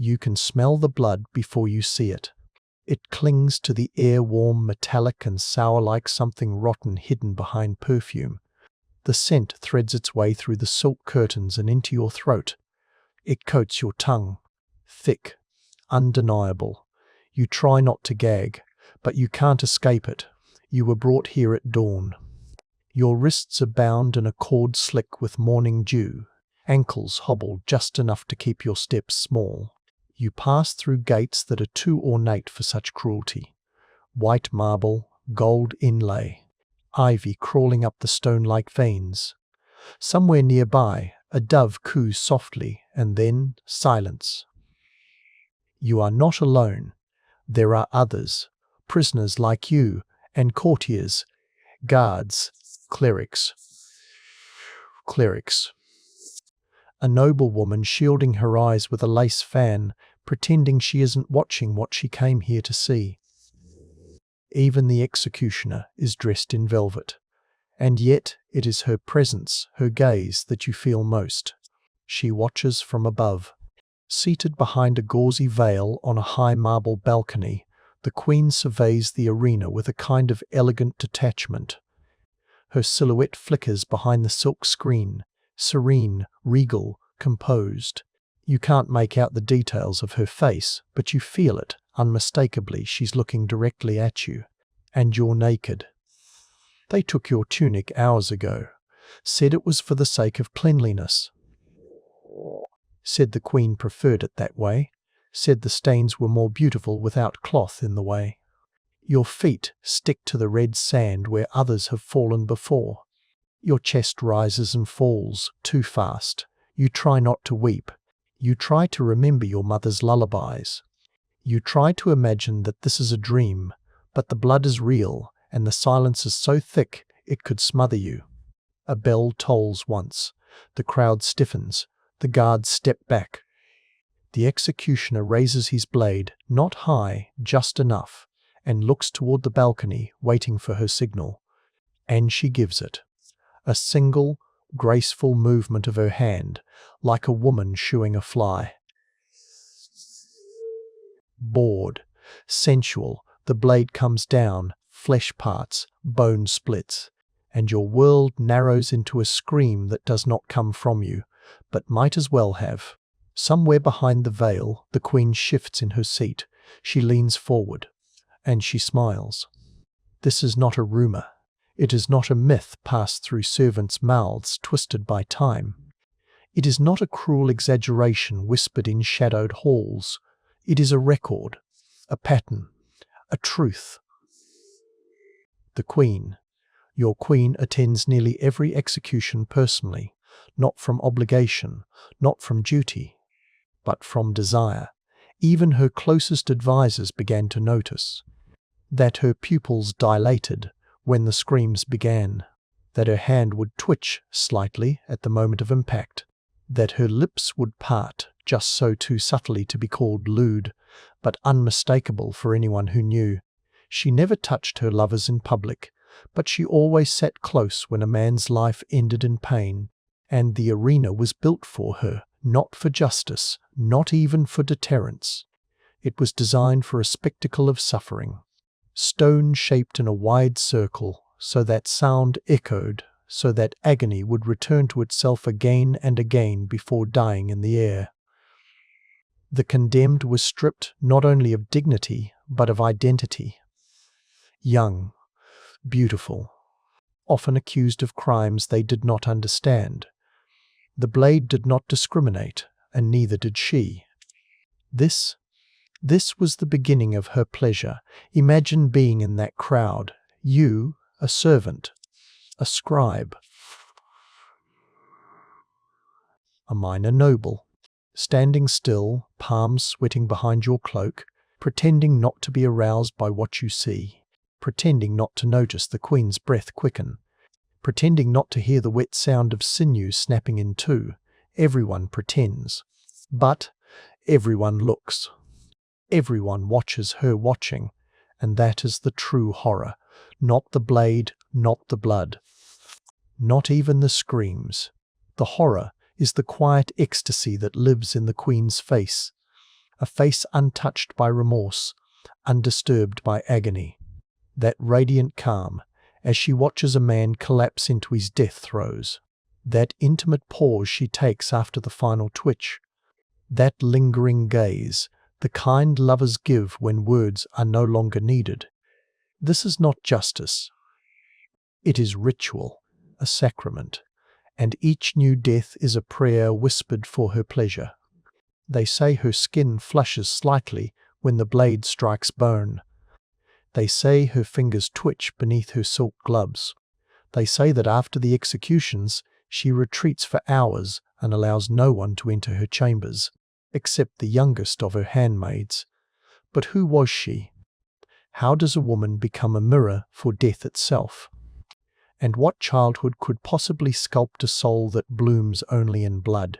You can smell the blood before you see it. It clings to the air, warm, metallic and sour like something rotten hidden behind perfume. The scent threads its way through the silk curtains and into your throat. It coats your tongue. Thick, undeniable. You try not to gag, but you can't escape it. You were brought here at dawn. Your wrists are bound in a cord slick with morning dew. Ankles hobbled just enough to keep your steps small. You pass through gates that are too ornate for such cruelty. White marble, gold inlay, ivy crawling up the stone-like veins. Somewhere nearby, a dove coos softly, and then silence. You are not alone. There are others, prisoners like you, and courtiers, guards, clerics. A noble woman shielding her eyes with a lace fan, pretending she isn't watching what she came here to see. Even the executioner is dressed in velvet. And yet it is her presence, her gaze, that you feel most. She watches from above. Seated behind a gauzy veil on a high marble balcony, the Queen surveys the arena with a kind of elegant detachment. Her silhouette flickers behind the silk screen, serene, regal, composed. You can't make out the details of her face, but you feel it, unmistakably. She's looking directly at you. And you're naked. They took your tunic hours ago, said it was for the sake of cleanliness. Said the Queen preferred it that way, said the stains were more beautiful without cloth in the way. Your feet stick to the red sand where others have fallen before. Your chest rises and falls, too fast. You try not to weep. You try to remember your mother's lullabies. You try to imagine that this is a dream, but the blood is real, and the silence is so thick it could smother you. A bell tolls once. The crowd stiffens. The guards step back. The executioner raises his blade, not high, just enough, and looks toward the balcony, waiting for her signal. And she gives it. A single, graceful movement of her hand, like a woman shooing a fly. Bored, sensual, the blade comes down, flesh parts, bone splits, and your world narrows into a scream that does not come from you, but might as well have. Somewhere behind the veil, the Queen shifts in her seat. She leans forward, and she smiles. This is not a rumor. It is not a myth passed through servants' mouths twisted by time. It is not a cruel exaggeration whispered in shadowed halls. It is a record, a pattern, a truth. The Queen. Your Queen attends nearly every execution personally, not from obligation, not from duty, but from desire. Even her closest advisers began to notice that her pupils dilated when the screams began, that her hand would twitch slightly at the moment of impact, that her lips would part just so, too subtly to be called lewd, but unmistakable for anyone who knew. She never touched her lovers in public, but she always sat close when a man's life ended in pain, and the arena was built for her, not for justice, not even for deterrence. It was designed for a spectacle of suffering. Stone shaped in a wide circle, so that sound echoed, so that agony would return to itself again and again before dying in the air. The condemned was stripped not only of dignity, but of identity. Young, beautiful, often accused of crimes they did not understand. The blade did not discriminate, and neither did she. This was the beginning of her pleasure. Imagine being in that crowd. You, a servant, a scribe, a minor noble, standing still, palms sweating behind your cloak, pretending not to be aroused by what you see, pretending not to notice the Queen's breath quicken, pretending not to hear the wet sound of sinews snapping in two. Everyone pretends. But everyone looks. Everyone watches her watching, and that is the true horror. Not the blade, not the blood, not even the screams. The horror is the quiet ecstasy that lives in the Queen's face. a face untouched by remorse, undisturbed by agony. That radiant calm, as she watches a man collapse into his death throes. That intimate pause she takes after the final twitch. That lingering gaze, the kind lovers give when words are no longer needed. This is not justice. It is ritual, a sacrament, and each new death is a prayer whispered for her pleasure. They say her skin flushes slightly when the blade strikes bone. They say her fingers twitch beneath her silk gloves. They say that after the executions, she retreats for hours and allows no one to enter her chambers, except the youngest of her handmaids. But who was she? How does a woman become a mirror for death itself? And what childhood could possibly sculpt a soul that blooms only in blood?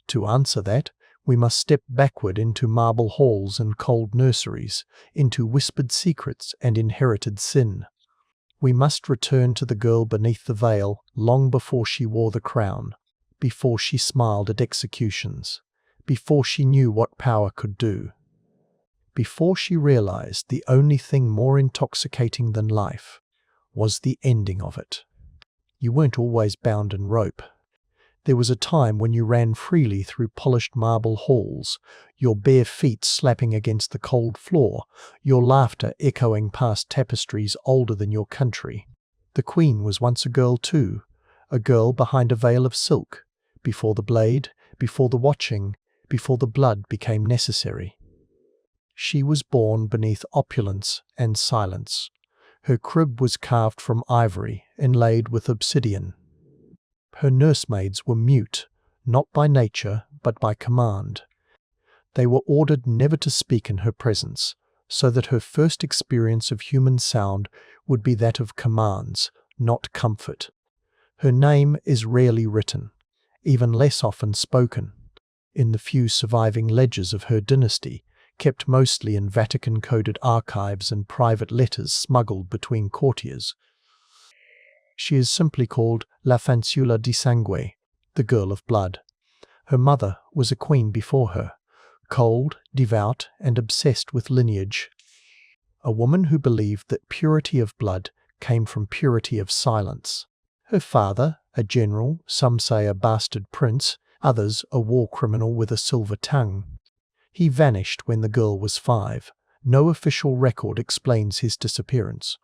To answer that, we must step backward into marble halls and cold nurseries, into whispered secrets and inherited sin. We must return to the girl beneath the veil long before she wore the crown, before she smiled at executions, before she knew what power could do, before she realized the only thing more intoxicating than life was the ending of it. You weren't always bound in rope. There was a time when you ran freely through polished marble halls, your bare feet slapping against the cold floor, your laughter echoing past tapestries older than your country. The Queen was once a girl too, a girl behind a veil of silk, before the blade, before the watching, before the blood became necessary. She was born beneath opulence and silence. Her crib was carved from ivory, inlaid with obsidian. Her nursemaids were mute, not by nature, but by command. They were ordered never to speak in her presence, so that her first experience of human sound would be that of commands, not comfort. Her name is rarely written, even less often spoken. In the few surviving ledgers of her dynasty, kept mostly in Vatican-coded archives and private letters smuggled between courtiers, she is simply called La Fanciulla di Sangue, the girl of blood. Her mother was a queen before her, cold, devout, and obsessed with lineage. A woman who believed that purity of blood came from purity of silence. Her father, a general, some say a bastard prince, others a war criminal with a silver tongue. He vanished when the girl was 5. No official record explains his disappearance.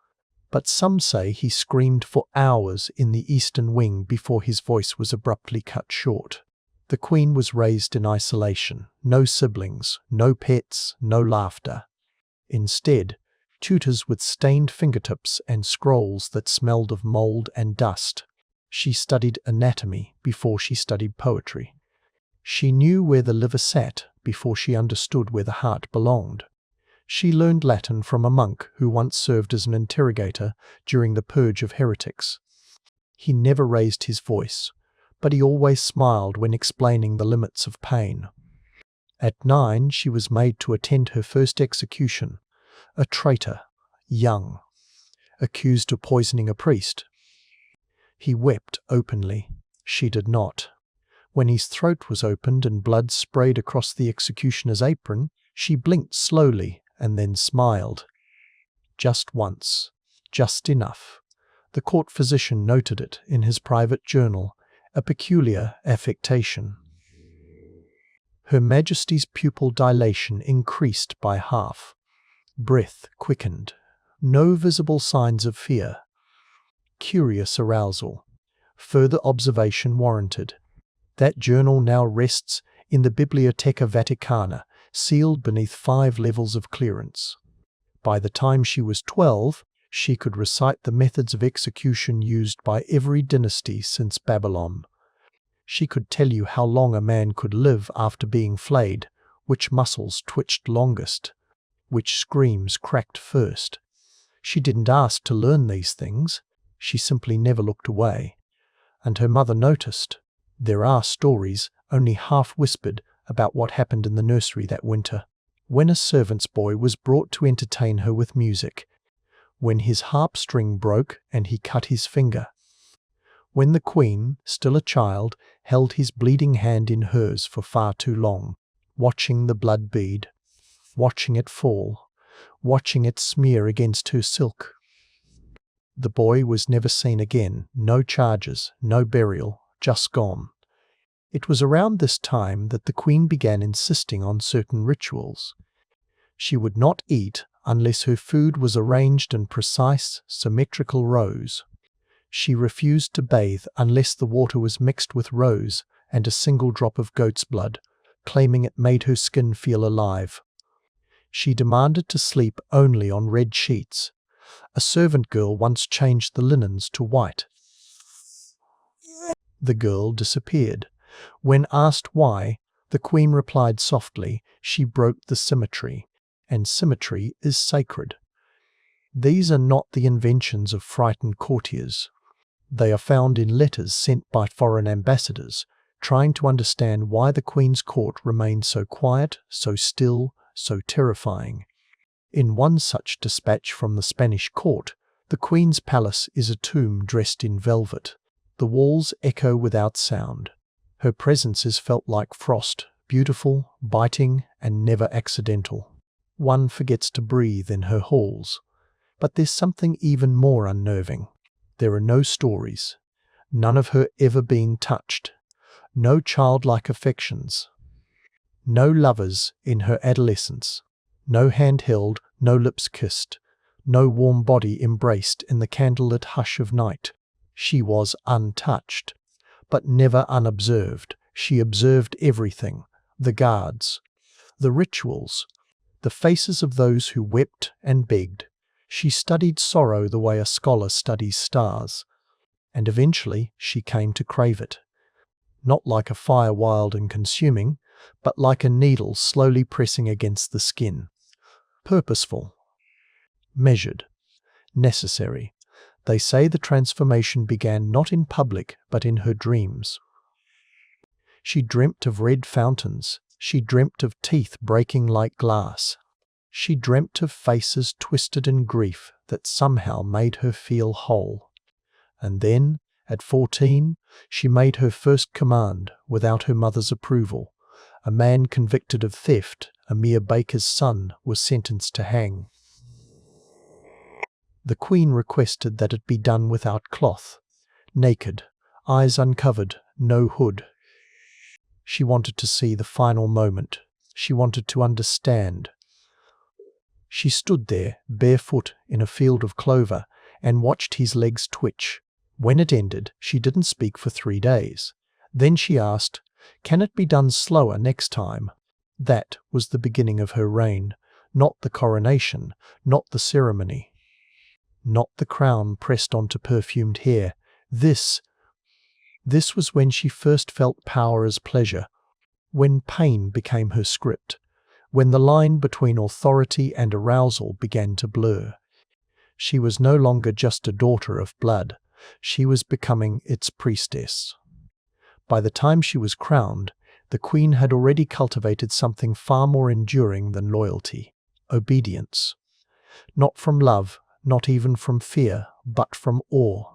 But some say he screamed for hours in the eastern wing before his voice was abruptly cut short. The Queen was raised in isolation, no siblings, no pets, no laughter. Instead, tutors with stained fingertips and scrolls that smelled of mold and dust. She studied anatomy before she studied poetry. She knew where the liver sat before she understood where the heart belonged. She learned Latin from a monk who once served as an interrogator during the purge of heretics. He never raised his voice, but he always smiled when explaining the limits of pain. At 9, she was made to attend her first execution, a traitor, young, accused of poisoning a priest. He wept openly. She did not. When his throat was opened and blood sprayed across the executioner's apron, she blinked slowly and then smiled. Just once. Just enough. The court physician noted it in his private journal, a peculiar affectation. Her Majesty's pupil dilation increased by half. Breath quickened. No visible signs of fear. Curious arousal. Further observation warranted. That journal now rests in the Biblioteca Vaticana, sealed beneath 5 levels of clearance. By the time she was 12, she could recite the methods of execution used by every dynasty since Babylon. She could tell you how long a man could live after being flayed, which muscles twitched longest, which screams cracked first. She didn't ask to learn these things. She simply never looked away. And her mother noticed. There are stories, only half whispered, about what happened in the nursery that winter. When a servant's boy was brought to entertain her with music. When his harp string broke and he cut his finger. When the Queen, still a child, held his bleeding hand in hers for far too long. watching the blood bead, watching it fall, watching it smear against her silk. The boy was never seen again, no charges, no burial, just gone. It was around this time that the Queen began insisting on certain rituals. She would not eat unless her food was arranged in precise, symmetrical rows. She refused to bathe unless the water was mixed with rose and a single drop of goat's blood, claiming it made her skin feel alive. She demanded to sleep only on red sheets. A servant girl once changed the linens to white. The girl disappeared. When asked why, the Queen replied softly, she broke the symmetry, and symmetry is sacred. These are not the inventions of frightened courtiers. They are found in letters sent by foreign ambassadors, trying to understand why the Queen's court remained so quiet, so still, so terrifying. In one such dispatch from the Spanish court, the Queen's palace is a tomb dressed in velvet. The walls echo without sound. Her presence is felt like frost, beautiful, biting, and never accidental. One forgets to breathe in her halls. But there's something even more unnerving. There are no stories, none of her ever being touched, no childlike affections, no lovers in her adolescence, no hand held, no lips kissed, no warm body embraced in the candlelit hush of night. She was untouched, but never unobserved. She observed everything, the guards, the rituals, the faces of those who wept and begged. She studied sorrow the way a scholar studies stars, and eventually she came to crave it. Not like a fire wild and consuming, but like a needle slowly pressing against the skin. Purposeful, measured, necessary. They say the transformation began not in public, but in her dreams. She dreamt of red fountains. She dreamt of teeth breaking like glass. She dreamt of faces twisted in grief that somehow made her feel whole. And then, at 14, she made her first command without her mother's approval. A man convicted of theft, a mere baker's son, was sentenced to hang. The Queen requested that it be done without cloth, naked, eyes uncovered, no hood. She wanted to see the final moment. She wanted to understand. She stood there, barefoot, in a field of clover, and watched his legs twitch. When it ended, she didn't speak for 3 days. Then she asked, "Can it be done slower next time?" That was the beginning of her reign, not the coronation, not the ceremony, not the crown pressed onto perfumed hair. This was when she first felt power as pleasure, when pain became her script, when the line between authority and arousal began to blur. She was no longer just a daughter of blood. She was becoming its priestess. By the time she was crowned, the Queen had already cultivated something far more enduring than loyalty: obedience. Not from love, not even from fear, but from awe.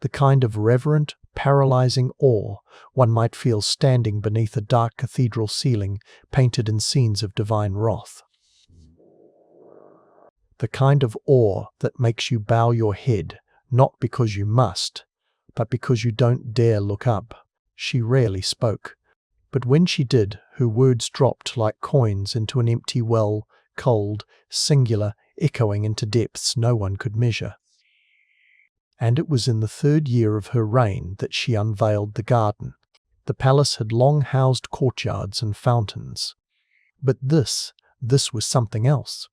The kind of reverent, paralyzing awe one might feel standing beneath a dark cathedral ceiling painted in scenes of divine wrath. The kind of awe that makes you bow your head, not because you must, but because you don't dare look up. She rarely spoke, but when she did, her words dropped like coins into an empty well, cold, singular, echoing into depths no one could measure. And it was in the 3rd year of her reign that she unveiled the garden. The palace had long housed courtyards and fountains. But this was something else.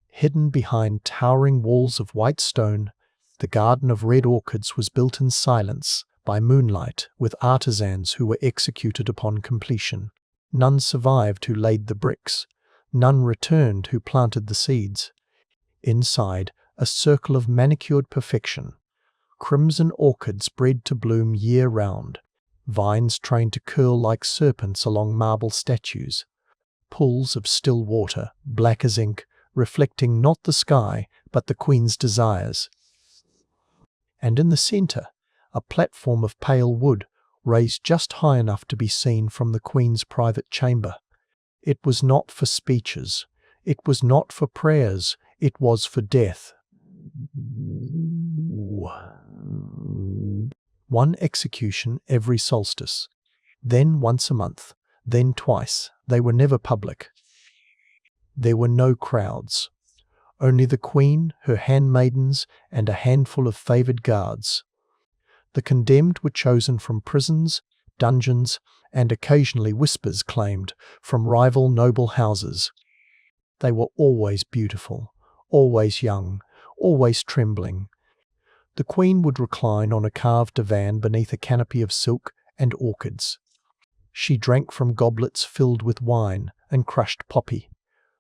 Hidden behind towering walls of white stone, the garden of red orchids was built in silence, by moonlight, with artisans who were executed upon completion. None survived who laid the bricks. None returned who planted the seeds. Inside, a circle of manicured perfection. Crimson orchids bred to bloom year-round. Vines trained to curl like serpents along marble statues. Pools of still water, black as ink, reflecting not the sky, but the Queen's desires. And in the centre, a platform of pale wood, raised just high enough to be seen from the Queen's private chamber. It was not for speeches. It was not for prayers. It was for death. One execution every solstice. Then once a month. Then twice. They were never public. There were no crowds. Only the Queen, her handmaidens, and a handful of favoured guards. The condemned were chosen from prisons, dungeons, and occasionally, whispers claimed, from rival noble houses. They were always beautiful, always young, always trembling. The Queen would recline on a carved divan beneath a canopy of silk and orchids. She drank from goblets filled with wine and crushed poppy.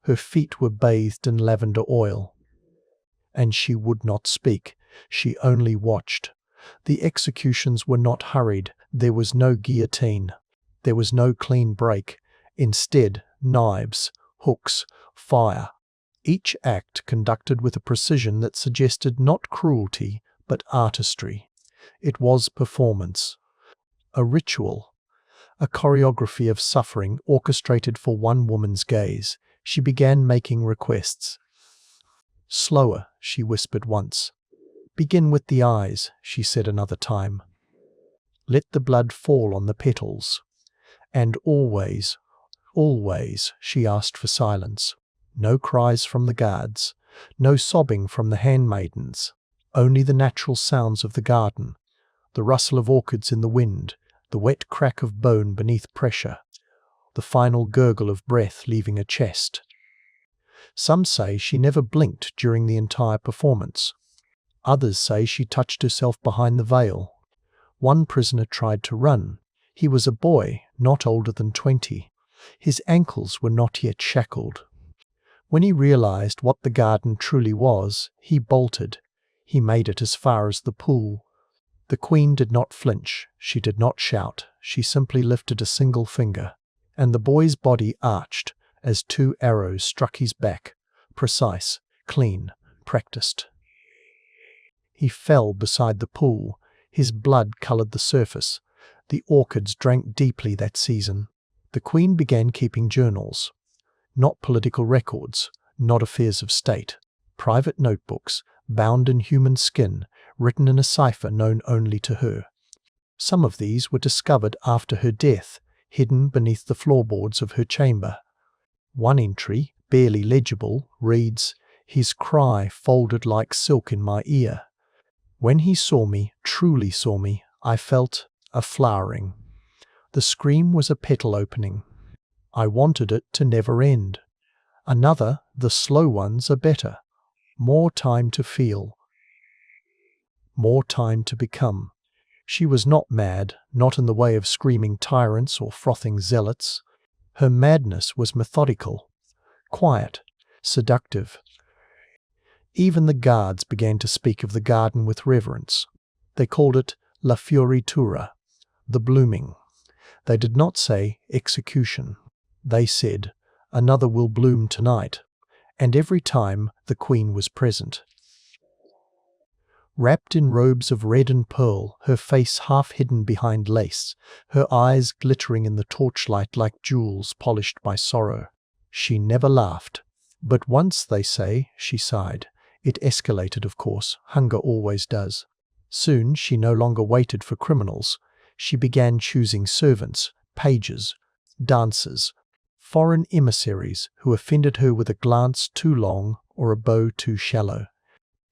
Her feet were bathed in lavender oil. And she would not speak. She only watched. The executions were not hurried. There was no guillotine. There was no clean break. Instead, knives, hooks, fire. Each act conducted with a precision that suggested not cruelty, but artistry. It was performance. A ritual. A choreography of suffering orchestrated for one woman's gaze. She began making requests. "Slower," she whispered once. "Begin with the eyes," she said another time. "Let the blood fall on the petals." And always, always, she asked for silence. No cries from the guards, no sobbing from the handmaidens, only the natural sounds of the garden, the rustle of orchids in the wind, the wet crack of bone beneath pressure, the final gurgle of breath leaving a chest. Some say she never blinked during the entire performance. Others say she touched herself behind the veil. One prisoner tried to run. He was a boy, not older than 20. His ankles were not yet shackled. When he realized what the garden truly was, he bolted. He made it as far as the pool. The Queen did not flinch. She did not shout. She simply lifted a single finger. And the boy's body arched as 2 arrows struck his back. Precise, clean, practiced. He fell beside the pool. His blood coloured the surface. The orchids drank deeply that season. The Queen began keeping journals. Not political records, not affairs of state. Private notebooks, bound in human skin, written in a cipher known only to her. Some of these were discovered after her death, hidden beneath the floorboards of her chamber. One entry, barely legible, reads, "His cry folded like silk in my ear. When he saw me, truly saw me, I felt a flowering. The scream was a petal opening. I wanted it to never end. Another, the slow ones are better. More time to feel. More time to become." She was not mad, not in the way of screaming tyrants or frothing zealots. Her madness was methodical, quiet, seductive. Even the guards began to speak of the garden with reverence. They called it La Fioritura, the blooming. They did not say execution. They said, "Another will bloom tonight." And every time the Queen was present. Wrapped in robes of red and pearl, her face half hidden behind lace, her eyes glittering in the torchlight like jewels polished by sorrow. She never laughed. But once, they say, she sighed. It escalated, of course. Hunger always does. Soon she no longer waited for criminals. She began choosing servants, pages, dancers, foreign emissaries who offended her with a glance too long or a bow too shallow.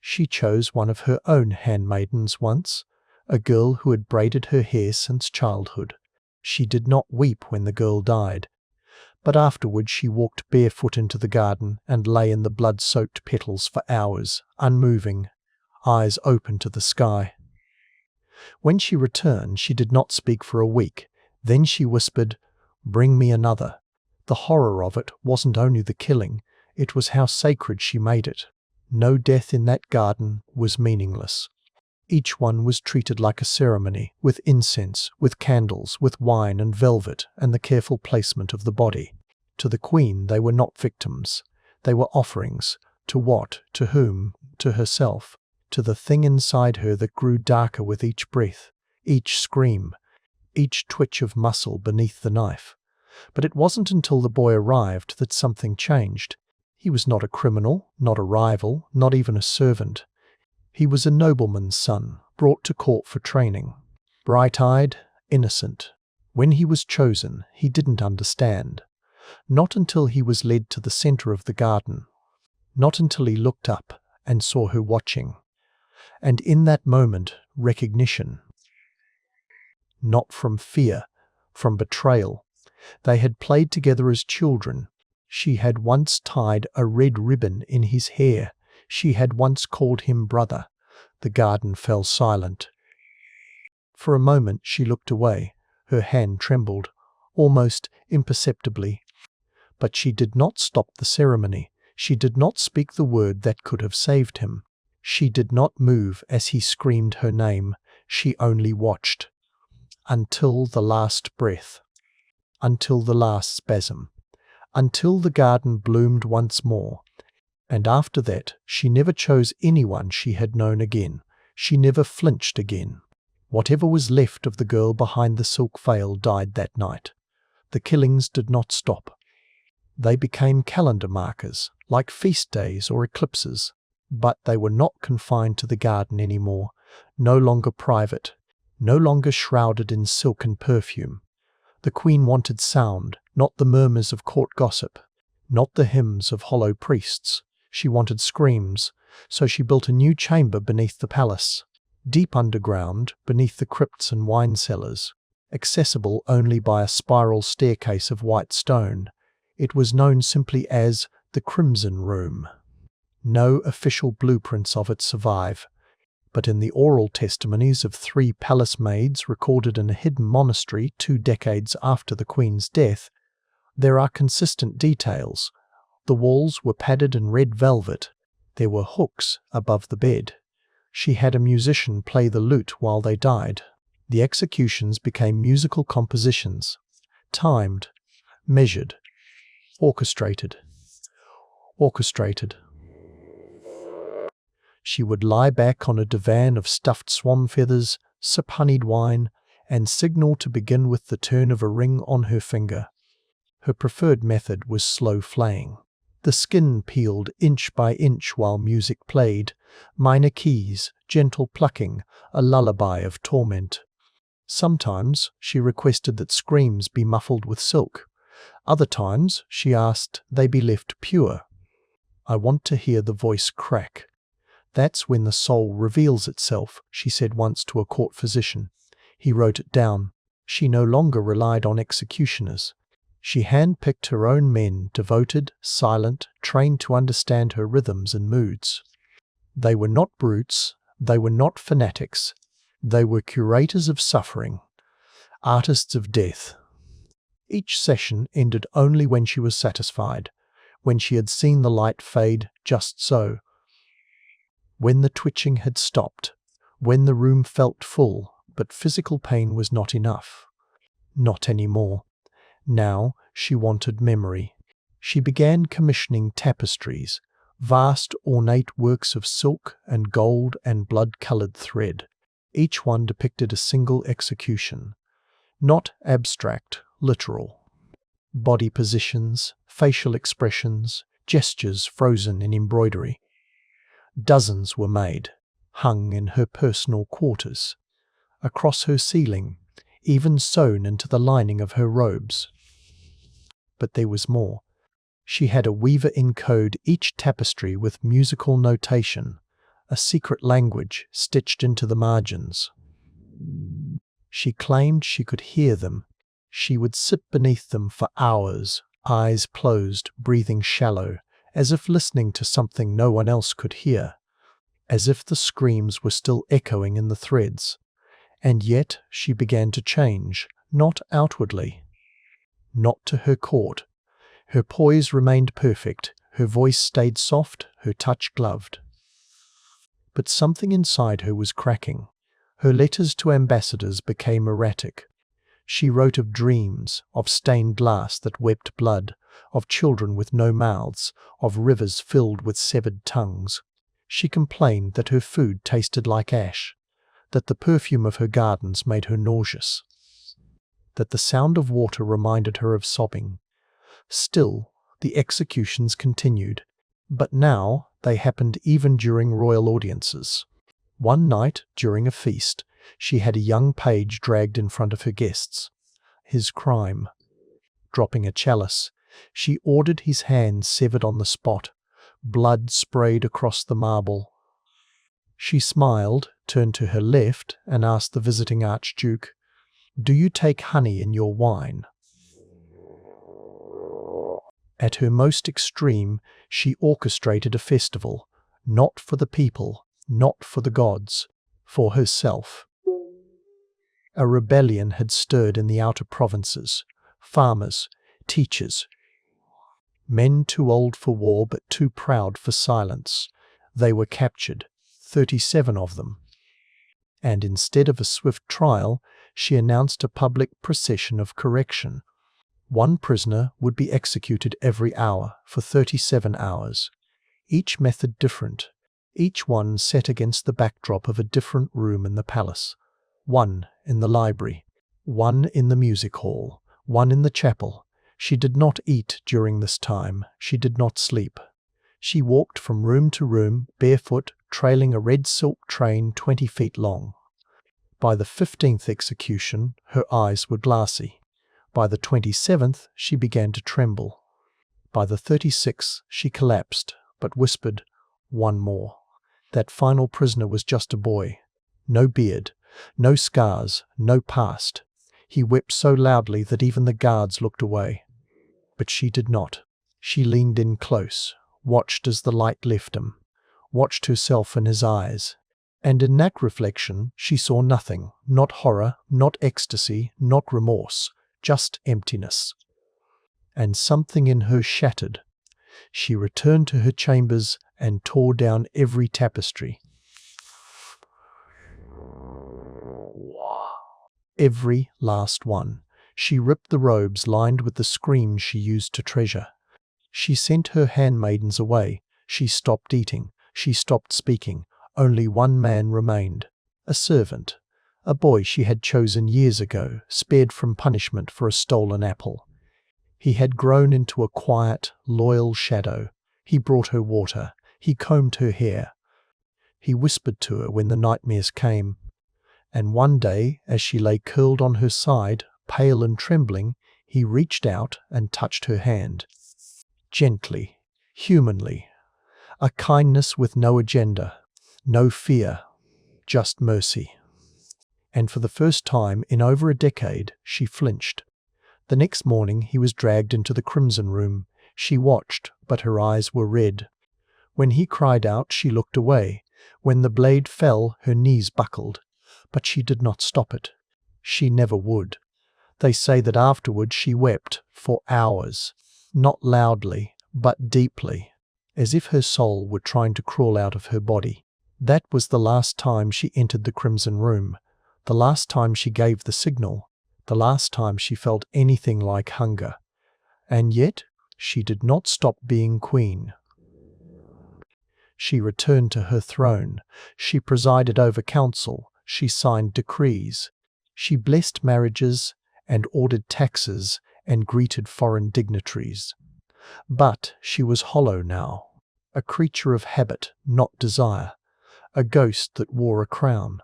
She chose one of her own handmaidens once, a girl who had braided her hair since childhood. She did not weep when the girl died, but afterward she walked barefoot into the garden and lay in the blood-soaked petals for hours, unmoving, eyes open to the sky. When she returned, she did not speak for a week. Then she whispered, "Bring me another." The horror of it wasn't only the killing, it was how sacred she made it. No death in that garden was meaningless. Each one was treated like a ceremony, with incense, with candles, with wine and velvet, and the careful placement of the body. To the Queen they were not victims. They were offerings. To what? To whom? To herself. To the thing inside her that grew darker with each breath, each scream. each twitch of muscle beneath the knife. But it wasn't until the boy arrived that something changed. He was not a criminal, not a rival, not even a servant. He was a nobleman's son, brought to court for training. Bright-eyed, innocent. When he was chosen, he didn't understand. Not until he was led to the center of the garden. Not until he looked up and saw her watching. And in that moment, recognition. Not from fear, from betrayal. They had played together as children. She had once tied a red ribbon in his hair. She had once called him brother. The garden fell silent. For a moment she looked away. Her hand trembled, almost imperceptibly. But she did not stop the ceremony. She did not speak the word that could have saved him. She did not move as he screamed her name. She only watched. Until the last breath. Until the last spasm. Until the garden bloomed once more. And after that, she never chose anyone she had known again. She never flinched again. Whatever was left of the girl behind the silk veil died that night. The killings did not stop. They became calendar markers, like feast days or eclipses. But they were not confined to the garden anymore, no longer private, no longer shrouded in silk and perfume. The queen wanted sound, not the murmurs of court gossip, not the hymns of hollow priests. She wanted screams, so she built a new chamber beneath the palace, deep underground, beneath the crypts and wine cellars, accessible only by a spiral staircase of white stone. It was known simply as the Crimson Room. No official blueprints of it survive, but in the oral testimonies of 3 palace maids recorded in a hidden monastery 2 decades after the queen's death, there are consistent details. The walls were padded in red velvet. There were hooks above the bed. She had a musician play the lute while they died. The executions became musical compositions, timed, measured, orchestrated. She would lie back on a divan of stuffed swan feathers, sip honeyed wine, and signal to begin with the turn of a ring on her finger. Her preferred method was slow flaying. The skin peeled inch by inch while music played, minor keys, gentle plucking, a lullaby of torment. Sometimes she requested that screams be muffled with silk. Other times she asked they be left pure. "I want to hear the voice crack. That's when the soul reveals itself," she said once to a court physician. He wrote it down. She no longer relied on executioners. She handpicked her own men, devoted, silent, trained to understand her rhythms and moods. They were not brutes, they were not fanatics. They were curators of suffering, artists of death. Each session ended only when she was satisfied, when she had seen the light fade just so. When the twitching had stopped, when the room felt full, but physical pain was not enough. Not anymore. Now she wanted memory. She began commissioning tapestries, vast ornate works of silk and gold and blood-coloured thread. Each one depicted a single execution. Not abstract, literal. Body positions, facial expressions, gestures frozen in embroidery. Dozens were made, hung in her personal quarters, across her ceiling, even sewn into the lining of her robes. But there was more. She had a weaver encode each tapestry with musical notation, a secret language stitched into the margins. She claimed she could hear them. She would sit beneath them for hours, eyes closed, breathing shallow, as if listening to something no one else could hear, as if the screams were still echoing in the threads. And yet she began to change, not outwardly, not to her court. Her poise remained perfect, her voice stayed soft, her touch gloved. But something inside her was cracking. Her letters to ambassadors became erratic. She wrote of dreams, of stained glass that wept blood, of children with no mouths, of rivers filled with severed tongues. She complained that her food tasted like ash, that the perfume of her gardens made her nauseous. that the sound of water reminded her of sobbing. Still, the executions continued, but now they happened even during royal audiences. One night, during a feast, she had a young page dragged in front of her guests. His crime. Dropping a chalice, she ordered his hand severed on the spot. Blood sprayed across the marble. She smiled, turned to her left, and asked the visiting archduke, "Do you take honey in your wine?" At her most extreme, she orchestrated a festival, not for the people, not for the gods, for herself. A rebellion had stirred in the outer provinces. Farmers, teachers, men too old for war but too proud for silence. They were captured, 37 of them. And instead of a swift trial, she announced a public procession of correction. One prisoner would be executed every hour for 37 hours. Each method different, each one set against the backdrop of a different room in the palace. One in the library, one in the music hall, one in the chapel. She did not eat during this time. She did not sleep. She walked from room to room, barefoot, trailing a red silk train 20 feet long. By the 15th execution, her eyes were glassy. By the 27th, she began to tremble. By the 36th, she collapsed, but whispered, "One more." That final prisoner was just a boy. No beard, no scars, no past. He wept so loudly that even the guards looked away. But she did not. She leaned in close, watched as the light left him, watched herself in his eyes. And in that reflection, she saw nothing, not horror, not ecstasy, not remorse, just emptiness. And something in her shattered. She returned to her chambers and tore down every tapestry. Every last one. She ripped the robes lined with the screams she used to treasure. She sent her handmaidens away. She stopped eating. She stopped speaking. Only one man remained. A servant. A boy she had chosen years ago, spared from punishment for a stolen apple. He had grown into a quiet, loyal shadow. He brought her water. He combed her hair. He whispered to her when the nightmares came. And one day, as she lay curled on her side, pale and trembling, he reached out and touched her hand. Gently, humanly. A kindness with no agenda, no fear, just mercy. And for the first time in over a decade, she flinched. The next morning he was dragged into the crimson room. She watched, but her eyes were red. When he cried out, she looked away. When the blade fell, her knees buckled. But she did not stop it. She never would. They say that afterward she wept for hours, not loudly, but deeply, as if her soul were trying to crawl out of her body. That was the last time she entered the crimson room, the last time she gave the signal, the last time she felt anything like hunger. And yet she did not stop being queen. She returned to her throne. She presided over council. She signed decrees. She blessed marriages and ordered taxes and greeted foreign dignitaries. But she was hollow now, a creature of habit, not desire, a ghost that wore a crown.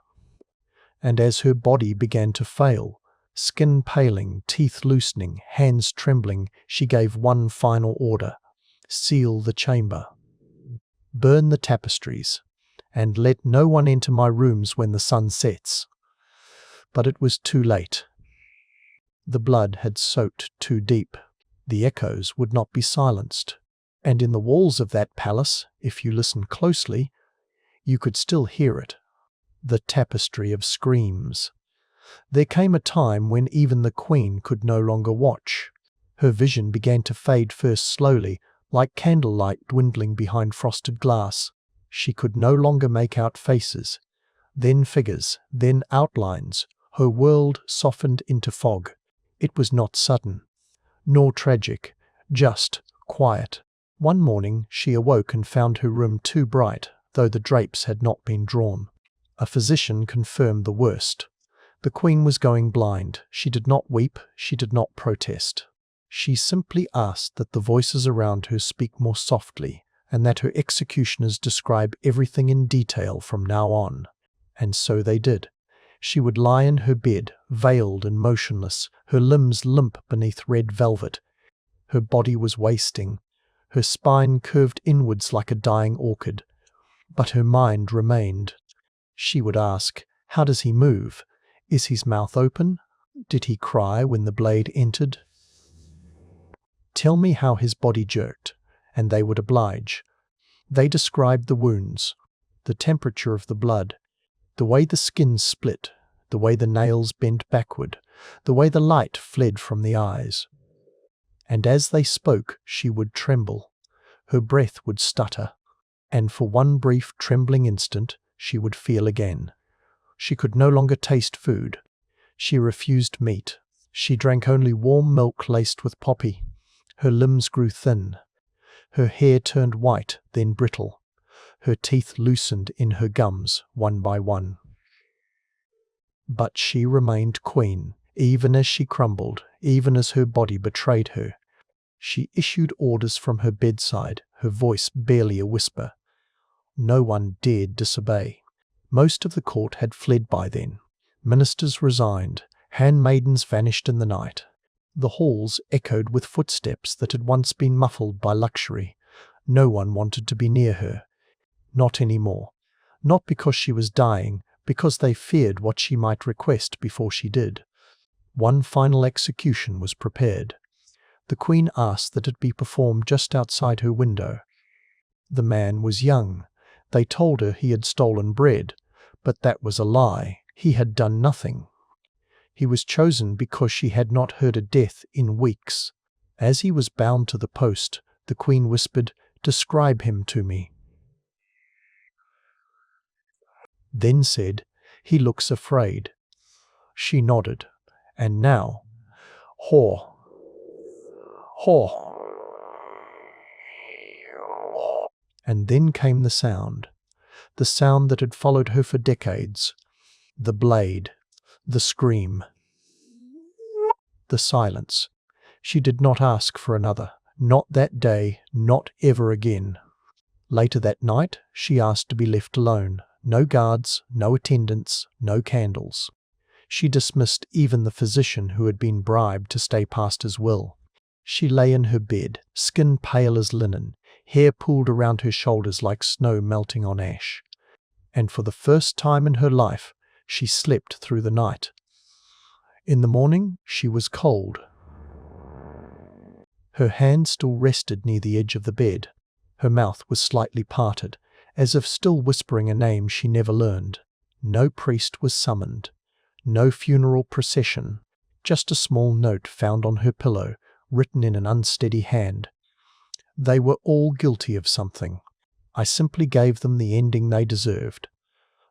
And as her body began to fail, skin paling, teeth loosening, hands trembling, she gave one final order: seal the chamber. Burn the tapestries, and let no one enter my rooms when the sun sets. But it was too late. The blood had soaked too deep. The echoes would not be silenced. And in the walls of that palace, if you listened closely, you could still hear it. The tapestry of screams. There came a time when even the queen could no longer watch. Her vision began to fade first slowly, like candlelight dwindling behind frosted glass. She could no longer make out faces, then figures, then outlines. Her world softened into fog. It was not sudden, nor tragic, just quiet. One morning she awoke and found her room too bright, though the drapes had not been drawn. A physician confirmed the worst. The queen was going blind. She did not weep, she did not protest. She simply asked that the voices around her speak more softly, and that her executioners describe everything in detail from now on. And so they did. She would lie in her bed, veiled and motionless, her limbs limp beneath red velvet. Her body was wasting, her spine curved inwards like a dying orchid. But her mind remained. She would ask, "How does he move? Is his mouth open? Did he cry when the blade entered? Tell me how his body jerked," and they would oblige. They described the wounds, the temperature of the blood, the way the skin split, the way the nails bent backward, the way the light fled from the eyes. And as they spoke, she would tremble. Her breath would stutter, and for one brief trembling instant she would feel again. She could no longer taste food. She refused meat. She drank only warm milk laced with poppy. Her limbs grew thin. Her hair turned white, then brittle. Her teeth loosened in her gums, one by one. But she remained queen, even as she crumbled, even as her body betrayed her. She issued orders from her bedside, her voice barely a whisper. No one dared disobey. Most of the court had fled by then. Ministers resigned. Handmaidens vanished in the night. The halls echoed with footsteps that had once been muffled by luxury. No one wanted to be near her. Not anymore. Not because she was dying, because they feared what she might request before she did. One final execution was prepared. The queen asked that it be performed just outside her window. The man was young. They told her he had stolen bread, but that was a lie. He had done nothing. He was chosen because she had not heard a death in weeks. As he was bound to the post, the queen whispered, "Describe him to me." Then said, "He looks afraid." She nodded. And now, "Haw, haw." And then came the sound that had followed her for decades. The blade, the scream, the silence. She did not ask for another. Not that day, not ever again. Later that night, she asked to be left alone. No guards, no attendants, no candles. She dismissed even the physician who had been bribed to stay past his will. She lay in her bed, skin pale as linen, hair pooled around her shoulders like snow melting on ash. And for the first time in her life, she slept through the night. In the morning, she was cold. Her hand still rested near the edge of the bed. Her mouth was slightly parted, as if still whispering a name she never learned. No priest was summoned. No funeral procession. Just a small note found on her pillow, written in an unsteady hand. They were all guilty of something. I simply gave them the ending they deserved.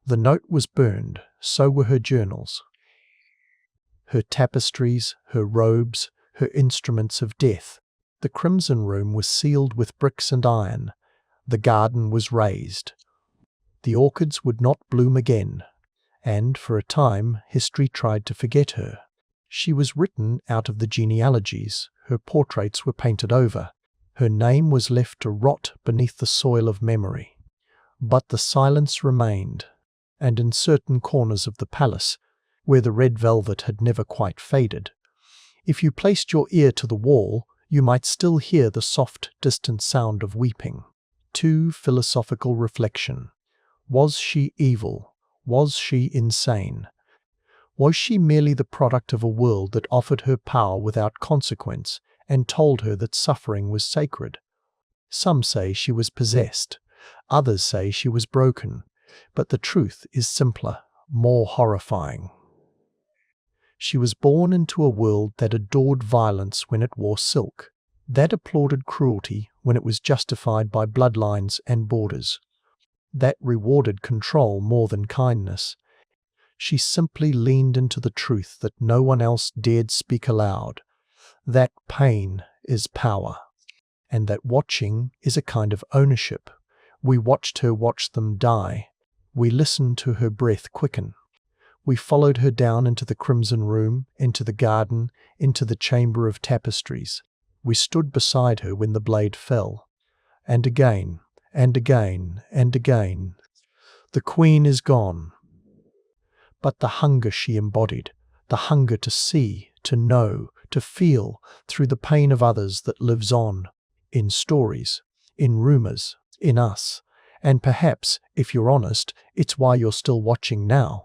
The note was burned, so were her journals. Her tapestries, her robes, her instruments of death. The crimson room was sealed with bricks and iron. The garden was razed. The orchids would not bloom again, and for a time history tried to forget her. She was written out of the genealogies, her portraits were painted over, her name was left to rot beneath the soil of memory. But the silence remained, and in certain corners of the palace, where the red velvet had never quite faded, if you placed your ear to the wall, you might still hear the soft, distant sound of weeping. Too philosophical reflection. Was she evil? Was she insane? Was she merely the product of a world that offered her power without consequence and told her that suffering was sacred? Some say she was possessed. Others say she was broken. But the truth is simpler, more horrifying. She was born into a world that adored violence when it wore silk, that applauded cruelty when it was justified by bloodlines and borders, that rewarded control more than kindness. She simply leaned into the truth that no one else dared speak aloud, that pain is power, and that watching is a kind of ownership. We watched her watch them die. We listened to her breath quicken. We followed her down into the crimson room, into the garden, into the chamber of tapestries. We stood beside her when the blade fell. And again, and again, and again. The queen is gone. But the hunger she embodied, the hunger to see, to know, to feel through the pain of others that lives on, in stories, in rumours, in us. And perhaps, if you're honest, it's why you're still watching now.